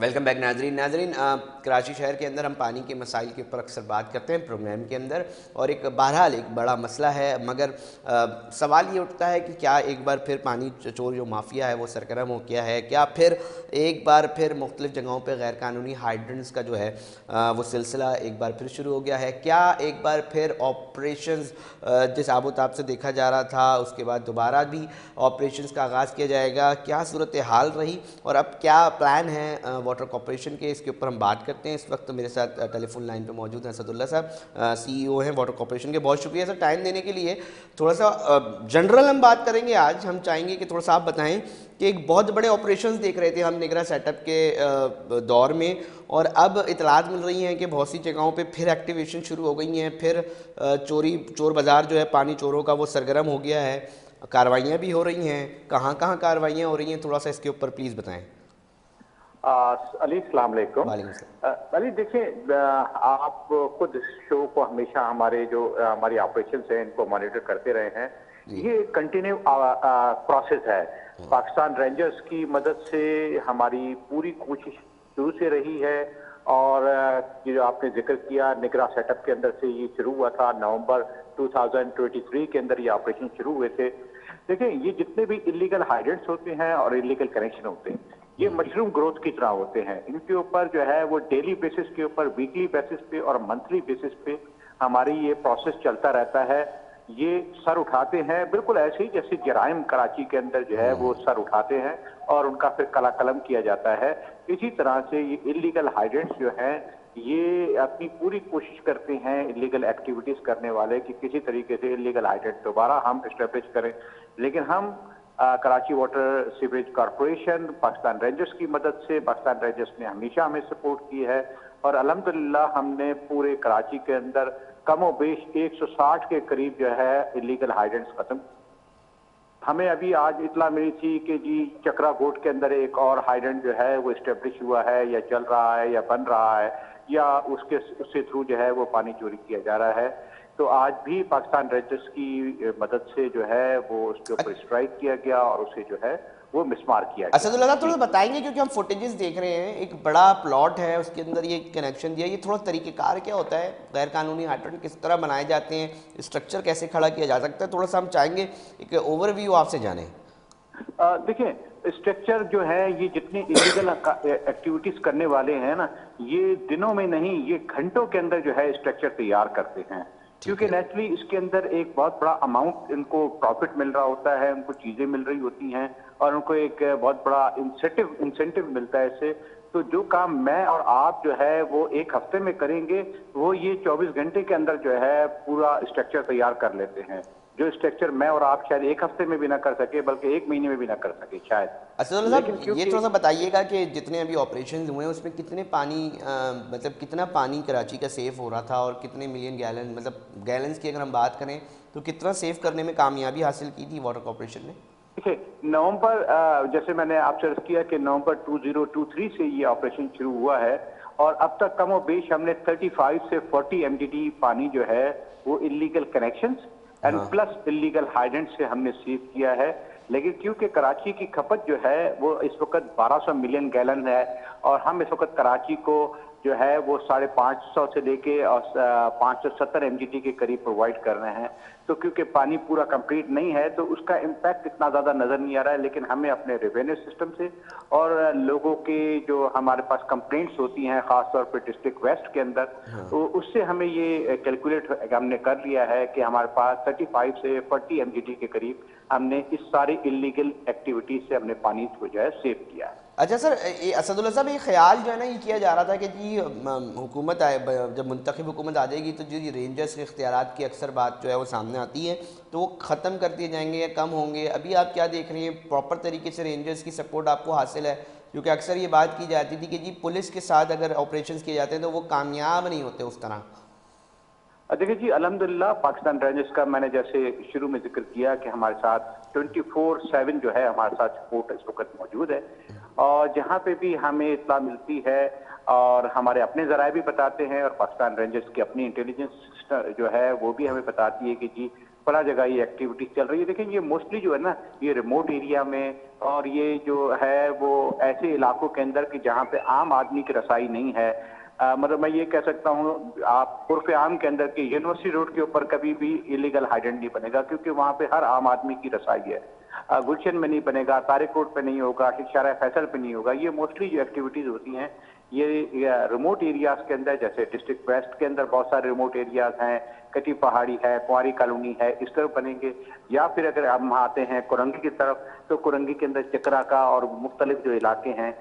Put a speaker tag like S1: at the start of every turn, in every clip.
S1: Welcome back नाजरीन। कराची शहर के अंदर हम पानी के मसाइल के ऊपर अक्सर बात करते हैं प्रोग्राम के अंदर, और एक बहरहाल एक बड़ा मसला है। मगर सवाल ये उठता है कि क्या एक बार फिर पानी चोर जो माफिया है वो सरगर्म हो गया है? क्या फिर एक बार फिर मुख्तलिफ जगहों पर गैर कानूनी हाइड्रेंट्स का जो है वो सिलसिला एक बार फिर शुरू हो गया है? क्या एक बार फिर ऑपरेशंस जिस आबोताब से देखा जा रहा था उसके बाद दोबारा भी ऑपरेशंस का आगाज़ किया जाएगा? क्या सूरत हाल रही और अब क्या प्लान है वाटर कॉरपोरेशन के? इसके ऊपर हम बात करते हैं। इस वक्त मेरे साथ टेलीफोन लाइन पे मौजूद हैं असदुल्ला साहब, सीईओ हैं वाटर कॉरपोरेशन के। बहुत शुक्रिया सर टाइम देने के लिए। थोड़ा सा जनरल हम बात करेंगे आज। हम चाहेंगे कि थोड़ा सा आप बताएं कि एक बहुत बड़े ऑपरेशंस देख रहे थे हम निगरान सेटअप के दौर में, और अब इतलात मिल रही हैं कि बहुत सी जगहों पे फिर एक्टिवेशन शुरू हो गई हैं, फिर चोर बाज़ार जो है पानी चोरों का वो सरगर्म हो गया है, कार्रवाइयाँ भी हो रही हैं। कहाँ कहाँ कार्रवाइयाँ हो रही हैं, थोड़ा सा इसके ऊपर प्लीज़ बताएं।
S2: अली अस्सलाम वालेकुम।
S1: वालेकुम सलाम।
S2: अली देखिए, आप खुद शो को हमेशा हमारी ऑपरेशन है इनको मॉनिटर करते रहे हैं। ये कंटिन्यू प्रोसेस है। पाकिस्तान रेंजर्स की मदद से हमारी पूरी कोशिश शुरू से रही है, और ये जो आपने जिक्र किया निगरान सेटअप के अंदर से ये शुरू हुआ था। नवंबर 2023 के अंदर ये ऑपरेशन शुरू हुए थे। देखिए, ये जितने भी इलीगल हाइड्रेंट्स होते हैं और इलीगल कनेक्शन होते हैं, ये मशरूम ग्रोथ की तरह होते हैं। इनके ऊपर जो है वो डेली बेसिस के ऊपर, वीकली बेसिस पे और मंथली बेसिस पे हमारी ये प्रोसेस चलता रहता है। ये सर उठाते हैं बिल्कुल ऐसे ही जैसे जराइम कराची के अंदर जो है वो सर उठाते हैं और उनका फिर कला कलम किया जाता है। इसी तरह से ये इलीगल हाइड्रेंट्स जो हैं ये अपनी पूरी कोशिश करते हैं इलीगल एक्टिविटीज करने वाले कि किसी तरीके से इलीगल हाइड्रेंट दोबारा हम एस्टेब्लिश करें। लेकिन हम Karachi water sewerage corporation, Pakistan rangers की मदद से, पाकिस्तान रेंजर्स ने हमेशा हमें सपोर्ट की है, और अल्हम्दुलिल्लाह हमने पूरे कराची के अंदर कमो बेश 160 के करीब जो है इलीगल हाइड्रेंट्स खत्म। हमें अभी आज इतला मिली थी कि जी चक्रा गोट के अंदर एक और हाइड्रेंट जो है वो एस्टेब्लिश हुआ है, या चल रहा है, या बन रहा है, या उससे थ्रू जो है वो पानी चोरी किया जा रहा है। तो आज भी पाकिस्तान रेंजर्स की मदद से जो है वो उसके ऊपर स्ट्राइक किया गया और उसे जो है वो मिसमार किया गया।
S1: असदुल्ला साहब थोड़ा बताएंगे, क्योंकि हम फुटेजेस देख रहे हैं, एक बड़ा प्लॉट है उसके अंदर ये कनेक्शन दिया, ये थोड़ा तरीक़ेकार क्या होता है? गैर कानूनी हाइड्रेंट किस तरह बनाए जाते हैं, स्ट्रक्चर कैसे खड़ा किया जा सकता है? थोड़ा सा हम चाहेंगे एक ओवरव्यू आपसे जानें।
S2: देखिए, स्ट्रक्चर जो है ये जितने इलीगल एक्टिविटीज करने वाले हैं ना, ये दिनों में नहीं, ये घंटों के अंदर जो है स्ट्रक्चर तैयार करते हैं। क्योंकि नेचुरली इसके अंदर एक बहुत बड़ा अमाउंट इनको प्रॉफिट मिल रहा होता है, उनको चीजें मिल रही होती हैं, और उनको एक बहुत बड़ा इंसेंटिव मिलता है इससे। तो जो काम मैं और आप जो है वो एक हफ्ते में करेंगे, वो ये 24 घंटे के अंदर जो है पूरा स्ट्रक्चर तैयार कर लेते हैं। जो स्ट्रक्चर मैं और आप शायद एक हफ्ते में भी ना कर सके, बल्कि एक महीने में भी ना कर सके शायद।
S1: असदुल्ला साहब ये थोड़ा सा बताइएगा कि जितने अभी ऑपरेशन हुए हैं उसमें कितने पानी मतलब कितना पानी कराची का सेफ हो रहा था, और कितने मिलियन गैलन, मतलब गैलन्स की अगर हम बात करें तो कितना सेफ करने में कामयाबी हासिल की थी वाटर कॉरपोरेशन ने?
S2: देखिए, नवंबर, जैसे मैंने आपसे अर्ज किया कि नवंबर 2023 से ये ऑपरेशन शुरू हुआ है, और अब तक कमो बेश हमने 35 से 40 MDD पानी जो है वो illegal connections and plus illegal hydrant से हमने सीव किया है। लेकिन क्योंकि कराची की खपत जो है वो इस वक्त 1200 मिलियन गैलन है, और हम इस वक्त कराची को जो है वो 550 से लेके और 570 MGD के करीब प्रोवाइड कर रहे हैं। तो क्योंकि पानी पूरा कंप्लीट नहीं है तो उसका इम्पैक्ट इतना ज्यादा नजर नहीं आ रहा है, लेकिन हमें अपने रेवेन्यू सिस्टम से और लोगों के जो हमारे पास कंप्लेंट्स होती हैं खासतौर पर डिस्ट्रिक्ट वेस्ट के अंदर, तो उससे हमें ये कैलकुलेट हमने कर लिया है कि हमारे पास 35 से 40 MGD के करीब हमने इस सारी इलीगल एक्टिविटीज से हमने पानी को जो है सेव किया है।
S1: अच्छा सर, असदुल्ला साहब ये ख्याल जो है ना ये किया जा रहा था कि जी हुकूमत आए, जब मुंतखब हुकूमत आ जाएगी तो जी रेंजर्स के इख्तियारात की अक्सर बात जो है वो सामने आती है, तो वो ख़त्म कर दिए जाएंगे या कम होंगे। अभी आप क्या देख रही हैं, प्रॉपर तरीके से रेंजर्स की सपोर्ट आपको हासिल है? क्योंकि अक्सर ये बात की जाती थी कि जी पुलिस के साथ अगर ऑपरेशन किए जाते हैं तो वो कामयाब नहीं होते उस तरह।
S2: देखिए जी, अल्हम्दुलिल्लाह पाकिस्तान रेंजर्स का मैंने जैसे शुरू में जिक्र किया कि हमारे साथ 24/7 जो है हमारे साथ सपोर्ट इस वक्त मौजूद है, और जहाँ पे भी हमें इत्तला मिलती है और हमारे अपने जराये भी बताते हैं, और पाकिस्तान रेंजर्स की अपनी इंटेलिजेंस जो है वो भी हमें बताती है कि जी बड़ा जगह ये एक्टिविटी चल रही है। देखिए ये मोस्टली जो है ना, ये रिमोट एरिया में, और ये जो है वो ऐसे इलाकों के अंदर कि जहाँ पे आम आदमी की रसाई नहीं है। मतलब मैं ये कह सकता हूँ, आप उर्फ आम के अंदर के यूनिवर्सिटी रोड के ऊपर कभी भी इलीगल हाइडेंट नहीं बनेगा, क्योंकि वहाँ पे हर आम आदमी की रसाई है। गुलशन में नहीं बनेगा, तारिक रोड पे नहीं होगा, शारा फैसल पे नहीं होगा। ये मोस्टली जो एक्टिविटीज होती हैं ये रिमोट एरियाज के अंदर, जैसे डिस्ट्रिक्ट वेस्ट के अंदर बहुत सारे रिमोट एरियाज हैं, कटी पहाड़ी है, कुंवारी कॉलोनी है, इस तरफ बनेंगे। या फिर अगर हम आते हैं कुरंगी की तरफ, तो कुरंगी के अंदर चकरा का और मुख्तलिफ जो इलाके हैं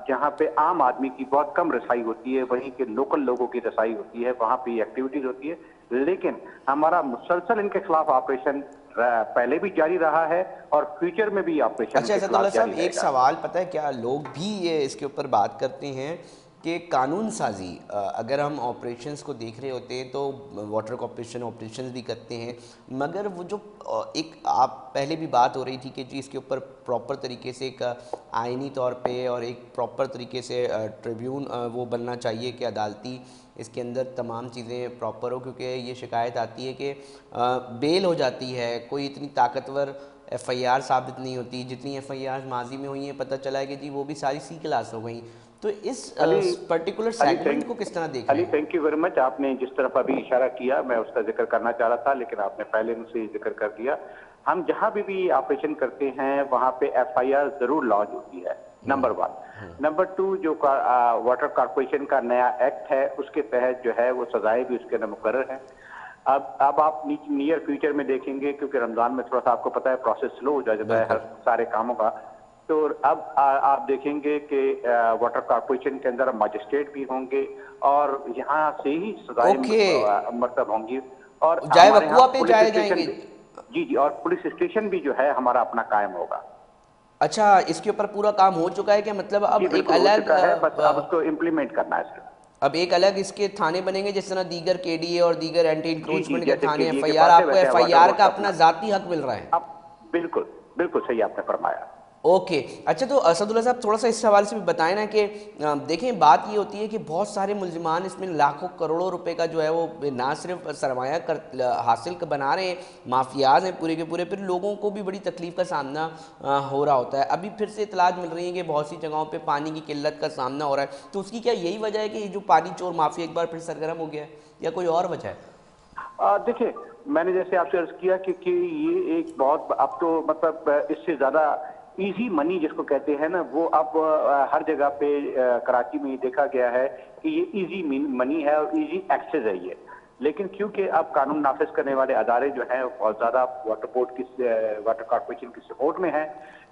S2: जहाँ पे आम आदमी की बहुत कम रसाई होती है, वहीं के लोकल लोगों की रसाई होती है, वहाँ पे एक्टिविटीज होती है। लेकिन हमारा मुसलसल इनके खिलाफ ऑपरेशन पहले भी जारी रहा है और फ्यूचर में भी ऑपरेशन
S1: अच्छा
S2: के
S1: असदुल्ला
S2: खिलाफ जारी
S1: साहब, एक
S2: रहेगा।
S1: सवाल पता है क्या, लोग भी ये इसके ऊपर बात करते हैं कि कानून साजी, अगर हम ऑपरेशंस को देख रहे होते हैं तो वाटर कॉर्पोरेशन ऑपरेशंस भी करते हैं, मगर वो जो एक आप पहले भी बात हो रही थी कि जी इसके ऊपर प्रॉपर तरीके से एक आइनी तौर पे और एक प्रॉपर तरीके से ट्रिब्यून वो बनना चाहिए कि अदालती इसके अंदर तमाम चीज़ें प्रॉपर हो, क्योंकि ये शिकायत आती है कि बेल हो जाती है, कोई इतनी ताकतवर एफआईआर साबित नहीं होती जितनी एफआईआर माजी में हुई हैं, पता चला है कि जी वो भी सारी सी क्लास हो गई। तो इस
S2: अली
S1: पर्टिकुलर
S2: अली
S1: सेगमेंट को किस तरह देख रहे
S2: अली
S1: हैं?
S2: Thank you very much. आपने जिस तरफ अभी इशारा किया मैं उसका जिक्र करना चाह रहा था, लेकिन आपने पहले मुझसे जिक्र कर दिया। हम जहां भी ऑपरेशन करते हैं वहां पे एफआईआर जरूर लॉन्च होती है, नंबर 1। नंबर 2, जो वाटर कॉर्पोरेशन का नया एक्ट है उसके तहत जो है वो सजाएं भी उसके अंदर मुकर्रर है। अब आप नियर फ्यूचर में देखेंगे, क्योंकि रमजान में थोड़ा सा आपको पता है प्रोसेस स्लो हो जाता है हर
S1: बिल्कुल।
S2: सारे कामों का। तो अब आप देखेंगे कि वाटर कॉर्पोरेशन के अंदर मजिस्ट्रेट भी होंगे और यहाँ से ही सजाएं
S1: ओके,
S2: मरतब होंगी। और
S1: जाए
S2: हमारे यहाँ
S1: वकुआ पे
S2: पुलिस
S1: जाए
S2: स्टेशन
S1: जाएंगे।
S2: भी, जी जी, और पुलिस स्टेशन भी जो है हमारा अपना कायम होगा।
S1: अच्छा, इसके ऊपर पूरा काम हो चुका है क्या, मतलब
S2: जी
S1: अब एक
S2: बिल्कुल हो
S1: अलग
S2: चुका है, बस अब उसको इम्प्लीमेंट करना है इसको।
S1: अब एक अलग इसके थाने बनेंगे जिस तरह दीगर केडीए और दीगर एंटी
S2: जी जी,
S1: इंक्रोचमेंट के
S2: जैसे
S1: थाने
S2: केडीए के
S1: एफआईआर,
S2: पास है
S1: आपको
S2: वैसे वाटर
S1: एफआईआर
S2: बोर्ड
S1: का
S2: का
S1: अपना
S2: अपना।
S1: जाती हक मिल रहा है?
S2: अब बिल्कुल बिल्कुल सही आपने फरमाया।
S1: ओके। अच्छा, तो असदुल्ला साहब थोड़ा सा इस हवाले से भी बताएं ना कि देखें बात ये होती है कि बहुत सारे मुलजिमान इसमें लाखों करोड़ों रुपए का जो है वो ना सिर्फ सरमाया हासिल बना रहे हैं, माफियाज हैं पूरे के पूरे, फिर लोगों को भी बड़ी तकलीफ का सामना हो रहा होता है। अभी फिर से इतलात मिल रही है कि बहुत सी जगहों पे पानी की किल्लत का सामना हो रहा है, तो उसकी क्या यही वजह है कि ये जो पानी चोर माफिया एक बार फिर सरगर्म हो गया है, या कोई और वजह है?
S2: देखिए, मैंने जैसे आपसे अर्ज किया कि ये एक बहुत, अब तो मतलब इससे ज्यादा इजी मनी जिसको कहते हैं ना, वो अब हर जगह पे कराची में ये देखा गया है कि ये इजी मनी है और इजी एक्सेस है ये। लेकिन क्योंकि अब कानून नाफिज करने वाले अदारे जो हैं बहुत ज्यादा वाटर बोर्ड की, वाटर कॉर्पोरेशन की सपोर्ट में है,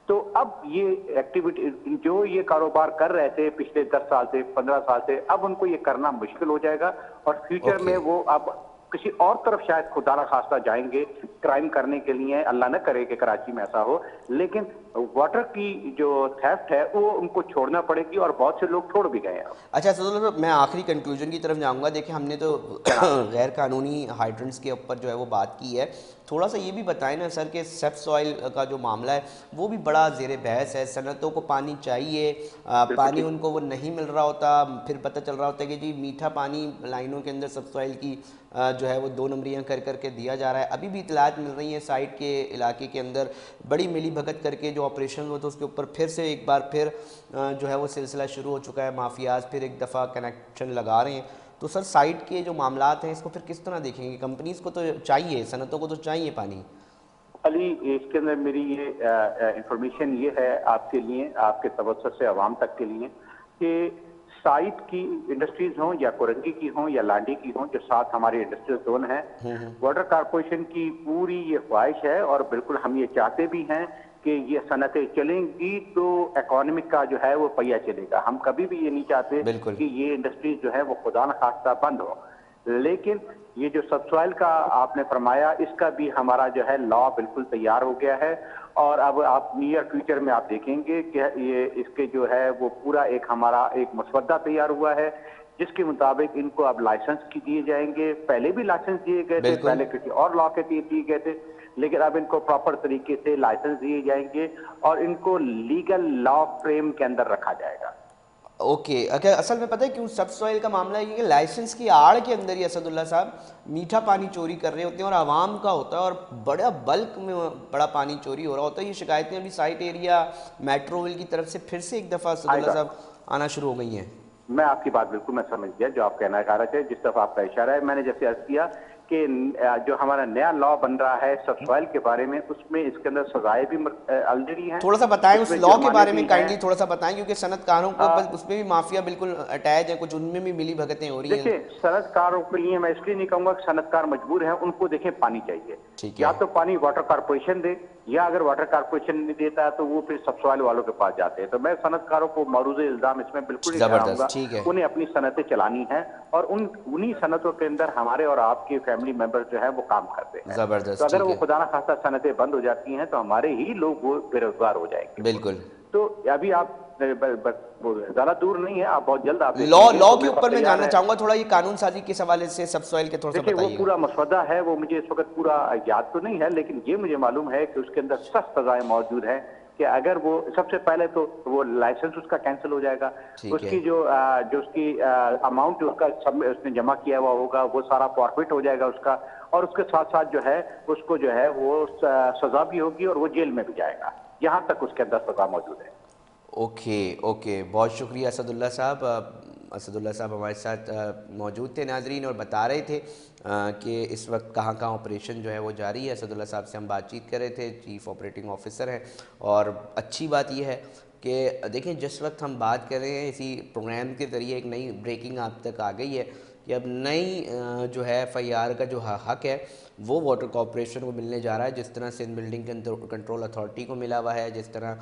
S2: तो अब ये एक्टिविटी जो ये कारोबार कर रहे थे पिछले 10 साल से 15 साल से, अब उनको ये करना मुश्किल हो जाएगा। और फ्यूचर
S1: ओके।
S2: में वो अब किसी और तरफ शायद खुदा ना खास्ता जाएंगे क्राइम करने के लिए। अल्लाह न करे कि कराची में ऐसा हो, लेकिन वाटर की जो थेफ्ट है वो उनको छोड़ना पड़ेगी और बहुत से लोग छोड़ भी गए हैं।
S1: अच्छा सर, मैं आखिरी कंक्लूजन की तरफ जाऊंगा। देखिए हमने तो
S2: जनाब
S1: गैर कानूनी हाइड्रेंट्स के ऊपर जो है वो बात की है, थोड़ा सा ये भी बताएं ना सर कि सेफ सॉइल का जो मामला है वो भी बड़ा ज़ेर बहस है। सनतों को पानी चाहिए,
S2: बिल्कुल
S1: पानी
S2: ठीक।
S1: उनको वो नहीं मिल रहा होता, फिर पता चल रहा होता है कि जी मीठा पानी लाइनों के अंदर सब सॉइल की जो है वो 2 नंबरियाँ कर करके दिया जा रहा है। अभी भी इतलात मिल रही हैं साइट के इलाके के अंदर बड़ी मिली भगत करके जो ऑपरेशन हुए थे उसके ऊपर फिर से एक बार फिर जो है वो सिलसिला शुरू हो चुका है, माफियाज फिर एक दफ़ा कनेक्शन लगा रहे हैं। तो सर साइट के जो मामलात हैं इसको फिर किस तरह देखेंगे? कंपनीज़ को तो चाहिए, सनतों को तो चाहिए पानी।
S2: अली, इसके अंदर मेरी ये इंफॉर्मेशन ये है आपके लिए, आपके तवज्जो से आवाम तक के लिए, कि साइट की इंडस्ट्रीज हों या कोरंगी की हों या लांडी की हों, जो साथ हमारे इंडस्ट्रियल जोन है, वाटर कॉर्पोरेशन की पूरी ये ख्वाहिश है और बिल्कुल हम ये चाहते भी हैं कि ये सनतें चलेंगी तो इकोनॉमिक का जो है वो पहिया चलेगा। हम कभी भी ये नहीं चाहते
S1: बिल्कुल।
S2: कि ये इंडस्ट्रीज जो है वो खुदा न खास्ता बंद हो। लेकिन ये जो सबसॉइल का आपने फरमाया, इसका भी हमारा जो है लॉ बिल्कुल तैयार हो गया है और अब आप नियर फ्यूचर में आप देखेंगे कि ये इसके जो है वो पूरा एक हमारा एक मसवदा तैयार हुआ है, जिसके मुताबिक इनको अब लाइसेंस की दिए जाएंगे। पहले भी लाइसेंस दिए गए थे,
S1: बिल्कुल।
S2: पहले किसी और लॉ के तहत दिए गए थे, लेकिन अब इनको प्रॉपर तरीके से लाइसेंस दिए जाएंगे और इनको लीगल लॉ फ्रेम के अंदर रखा जाएगा।
S1: ओके, अगर असल में पता है क्यों सब सॉइल का मामला है कि लाइसेंस की आड़ के अंदर ही असदुल्ला साहब मीठा पानी चोरी कर रहे होते हैं और आवाम का होता है और बड़ा बल्क में बड़ा पानी चोरी हो रहा होता है। ये शिकायतें अभी साइट एरिया मेट्रोविल की तरफ से फिर से एक दफ़ा असदुल्ला साहब आना शुरू हो गई हैं।
S2: मैं आपकी बात बिल्कुल मैं समझ गया जो आप कहना चाह रहे थे, जिस तरफ आपका इशारा है। मैंने जैसे अर्ज किया कि जो हमारा नया लॉ बन रहा है सबसॉइल के बारे में, उसमें इसके अंदर सजाएं भी ऑलरेडी हैं।
S1: थोड़ा सा बताएं उस लॉ के बारे में काइंडली, थोड़ा सा बताएं, क्योंकि सनतकारों को उसमें भी माफिया बिल्कुल अटैच है, कुछ उनमें भी मिली भगतें हो रही हैं।
S2: देखिए, सनतकारों के लिए मैं इसलिए नहीं कहूंगा कि सनतकार मजबूर हैं, उनको देखें पानी चाहिए, या तो पानी वाटर कारपोरेशन दे, या अगर वाटर कारपोरेशन नहीं देता है तो वो फिर सबसॉइल वालों के पास जाते हैं। तो मैं सनतकारों को मारूज इल्जाम इसमें बिल्कुल नहीं लगाऊंगा। उन्हें अपनी सनतें चलानी है और उन्हीं सनतों के अंदर हमारे और आपके फैमिली मेंबर जो है वो काम करते हैं।
S1: जबरदस्त।
S2: तो अगर वो खुदा ना खास्ता सनतें बंद हो जाती हैं तो हमारे ही लोग वो बेरोजगार हो जाएंगे।
S1: बिल्कुल।
S2: तो अभी आप ज्यादा दूर नहीं है, आप बहुत जल्द आप
S1: लॉ के ऊपर मैं जानना चाहूंगा थोड़ा, ये कानून साजी के हवाले से सबसॉइल के थोड़ा सा
S2: बताइए।
S1: वो
S2: पूरा मसौदा है, वो मुझे इस वक्त पूरा याद तो नहीं है, लेकिन ये मुझे मालूम है कि उसके अंदर सख्त सजाएं मौजूद है कि अगर वो सबसे पहले तो वो लाइसेंस उसका कैंसिल हो जाएगा, उसकी जो उसकी अमाउंट उसका उसने जमा किया हुआ होगा वो सारा फॉरफिट हो जाएगा उसका, और उसके साथ साथ जो है उसको जो है वो सजा भी होगी और वो जेल में भी जाएगा। यहाँ तक उसके अंदर सजा मौजूद है।
S1: ओके ओके, बहुत शुक्रिया असदुल्ला साहब। असदुल्ला साहब हमारे साथ मौजूद थे नाजरीन और बता रहे थे कि इस वक्त कहाँ कहाँ ऑपरेशन जो है वो जारी है। असदुल्ला साहब से हम बातचीत कर रहे थे, चीफ़ ऑपरेटिंग ऑफिसर हैं। और अच्छी बात यह है कि देखें, जिस वक्त हम बात कर रहे हैं इसी प्रोग्राम के ज़रिए एक नई ब्रेकिंग आप तक आ गई है कि अब नई जो है FIR का जो हक है वो वाटर कॉरपोरेशन को मिलने जा रहा है, जिस तरह सिंध बिल्डिंग कंट्रोल अथॉरिटी को मिला हुआ है, जिस तरह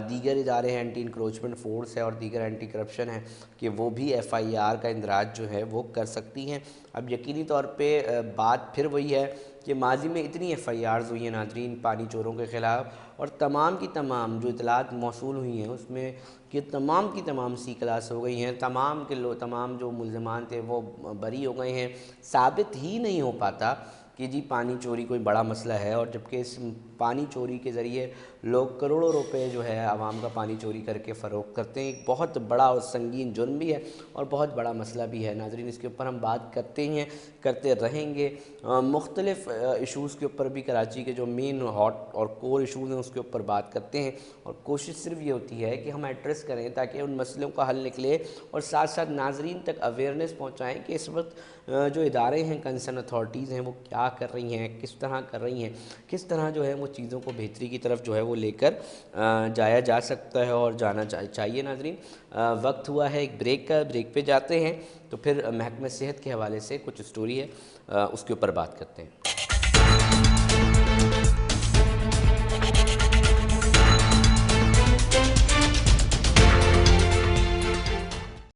S1: दीगर इदारे हैं, एंटी इंक्रोचमेंट फोर्स है और दीगर एंटी करप्शन है कि वो भी FIR का इंदराज जो है वो कर सकती हैं। अब यकीनी तौर पे बात फिर वही है कि माजी में इतनी FIRs हुई हैं नाजरीन पानी चोरों के ख़िलाफ़, और तमाम की तमाम जो इतलात मौसूल हुई हैं उसमें कि तमाम की तमाम C क्लास हो गई हैं, तमाम जो मुल्ज़िमान थे वो बरी हो गए हैं। साबित ही नहीं हो पाता कि जी पानी चोरी कोई बड़ा मसला है, और जबकि इस पानी चोरी के ज़रिए लोग करोड़ों रुपए जो है आवाम का पानी चोरी करके फ़रोख्त करते हैं। एक बहुत बड़ा और संगीन जुर्म भी है और बहुत बड़ा मसला भी है नाजरीन। इसके ऊपर हम बात करते ही हैं, करते रहेंगे। मुख्तलिफ़ इशूज़ के ऊपर भी कराची के जो मेन हॉट और कोर इशूज़ हैं उसके ऊपर बात करते हैं, और कोशिश सिर्फ ये होती है कि हम एड्रेस करें ताकि उन मसलों का हल निकले, और साथ साथ नाजरीन तक अवेयरनेस पहुँचाएँ कि इस वक्त जो इदारे हैं, कंसर्न अथॉरिटीज़ हैं, वो क्या कर रही हैं, किस तरह कर रही हैं, किस तरह जो है वो चीज़ों को बेहतरी की तरफ जो है वो लेकर जाया जा सकता है और जाना चाहिए। नाजरीन, वक्त हुआ है एक ब्रेक का, ब्रेक पे जाते हैं तो फिर महकमे सेहत के हवाले से कुछ स्टोरी है उसके ऊपर बात करते हैं।